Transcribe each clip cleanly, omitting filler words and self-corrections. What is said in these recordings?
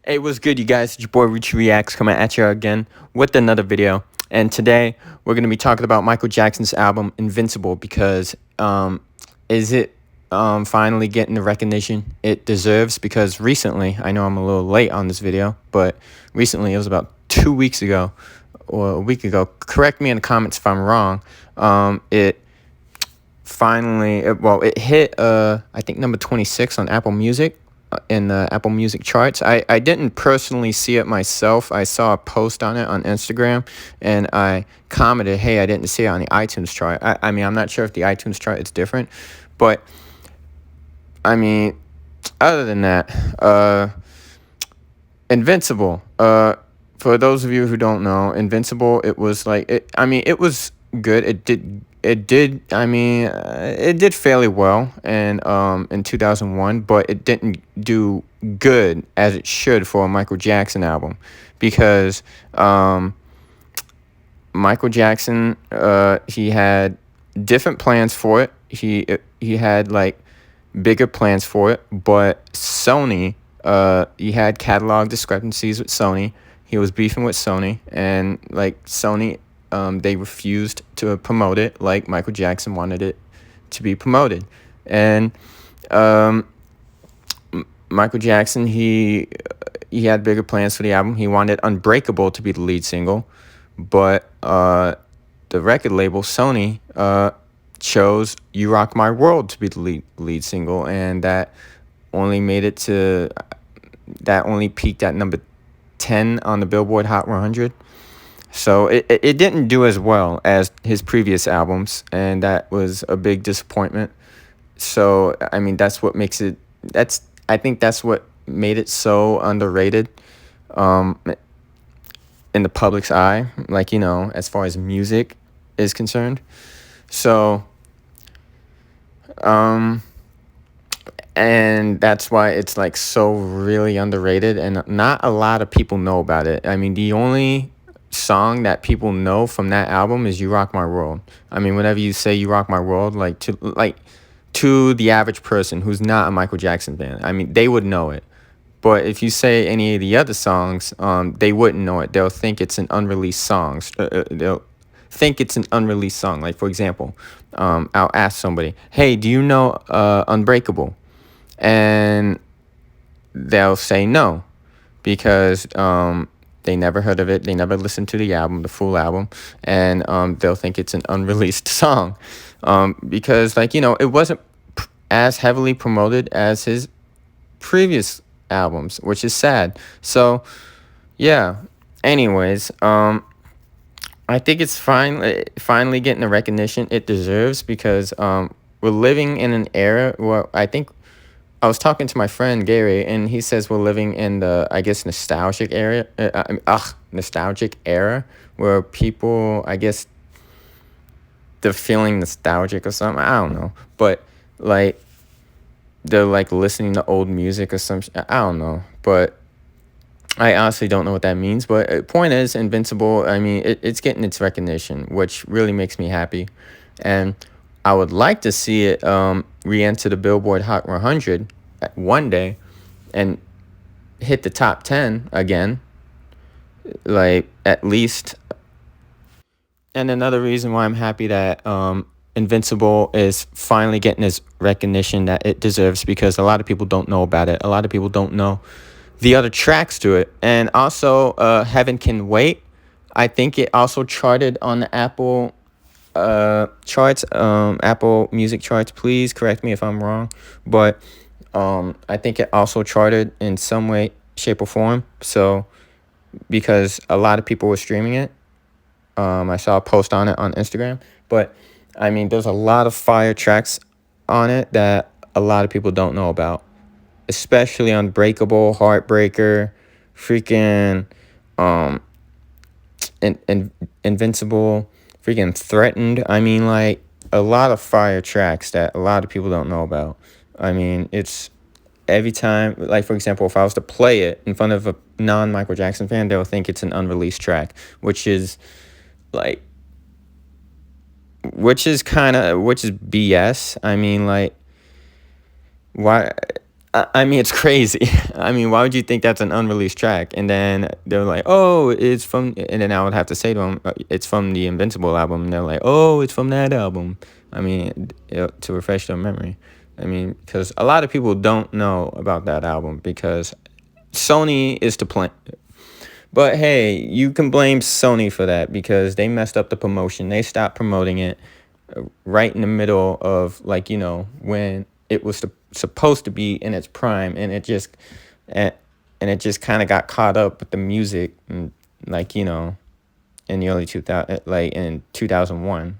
Hey, what's good, you guys? It's your boy Rucci Reacts coming at you again with another video. And today we're going to be talking about Michael Jackson's album Invincible because is it finally getting the recognition it deserves? Because recently, I know I'm a little late on this video, but recently, it was about 2 weeks ago or a week ago. Correct me in the comments if I'm wrong. It finally, it hit I think number 26 on Apple Music, in the Apple Music charts. I didn't personally see it myself. I saw a post on it on Instagram, and I commented, hey, I didn't see it on the iTunes chart. I mean, I'm not sure if the iTunes chart is different, but I mean, other than that, Invincible. For those of you who don't know, Invincible, it was like it was good. It did fairly well in 2001, but it didn't do good as it should for a Michael Jackson album, because Michael Jackson, he had different plans for it. He had like bigger plans for it, but Sony, he had catalog discrepancies with Sony. He was beefing with Sony, and like Sony, they refused to promote it like Michael Jackson wanted it to be promoted. And Michael Jackson, he had bigger plans for the album. He wanted Unbreakable to be the lead single, but the record label, Sony, chose You Rock My World to be the lead single, and that only peaked at number 10 on the Billboard Hot 100. So it didn't do as well as his previous albums, and that was a big disappointment. So I mean, I think that's what made it so underrated in the public's eye, like, you know, as far as music is concerned. So and that's why it's like so really underrated, and not a lot of people know about it. I mean, the only song that people know from that album is You Rock My World. I mean, whenever you say You Rock My World, to the average person who's not a Michael Jackson fan, I mean, they would know it. But if you say any of the other songs, they wouldn't know it. They'll think it's an unreleased song. They'll think it's an unreleased song. Like, for example, I'll ask somebody, hey, do you know Unbreakable? And they'll say no, because they never heard of it. They never listened to the album, the full album, and they'll think it's an unreleased song, because, like, you know, it wasn't as heavily promoted as his previous albums, which is sad. So, yeah. Anyways, I think it's finally getting the recognition it deserves, because we're living in an era where I was talking to my friend Gary, and he says we're living in the, I guess, nostalgic era where people, I guess, they're feeling nostalgic or something. I don't know, but like they're like listening to old music or something. I don't know, but I honestly don't know what that means. But point is, Invincible, I mean, it's getting its recognition, which really makes me happy, and I would like to see it re-enter the Billboard Hot 100 one day and hit the top 10 again, like, at least. And another reason why I'm happy that Invincible is finally getting its recognition that it deserves, because a lot of people don't know about it. A lot of people don't know the other tracks to it. And also, Heaven Can Wait, I think it also charted on the Apple charts, Apple Music charts. Please correct me if I'm wrong, but I think it also charted in some way, shape, or form. So, because a lot of people were streaming it, I saw a post on it on Instagram. But I mean, there's a lot of fire tracks on it that a lot of people don't know about, especially Unbreakable, Heartbreaker, freaking Invincible, freaking Threatened. I mean, like, a lot of fire tracks that a lot of people don't know about. I mean, it's every time, like, for example, if I was to play it in front of a non-Michael Jackson fan, they'll think it's an unreleased track, which is BS. I mean, like, why? I mean, it's crazy. I mean, why would you think that's an unreleased track? And then they're like, oh, it's from, and then I would have to say to them, it's from the Invincible album. And they're like, oh, it's from that album. I mean, to refresh their memory. I mean, because a lot of people don't know about that album because Sony is to blame. But hey, you can blame Sony for that because they messed up the promotion. They stopped promoting it right in the middle of, like, when it was supposed to be in its prime, and and it just kind of got caught up with the music, and, like, in the early 2000, like in 2001.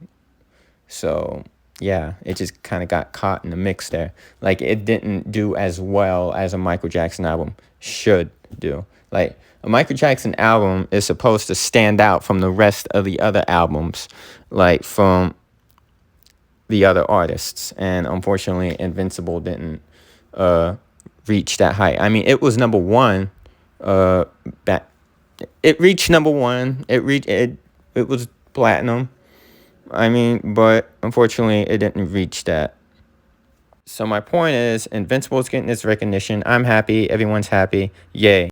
So yeah, it just kind of got caught in the mix there. Like, it didn't do as well as a Michael Jackson album should do. Like, a Michael Jackson album is supposed to stand out from the rest of the other albums, like from the other artists. And unfortunately, Invincible didn't reach that height. I mean, it was number one. Back, it reached number one. It was platinum. I mean, but unfortunately, it didn't reach that. So my point is, Invincible's getting its recognition. I'm happy. Everyone's happy. Yay.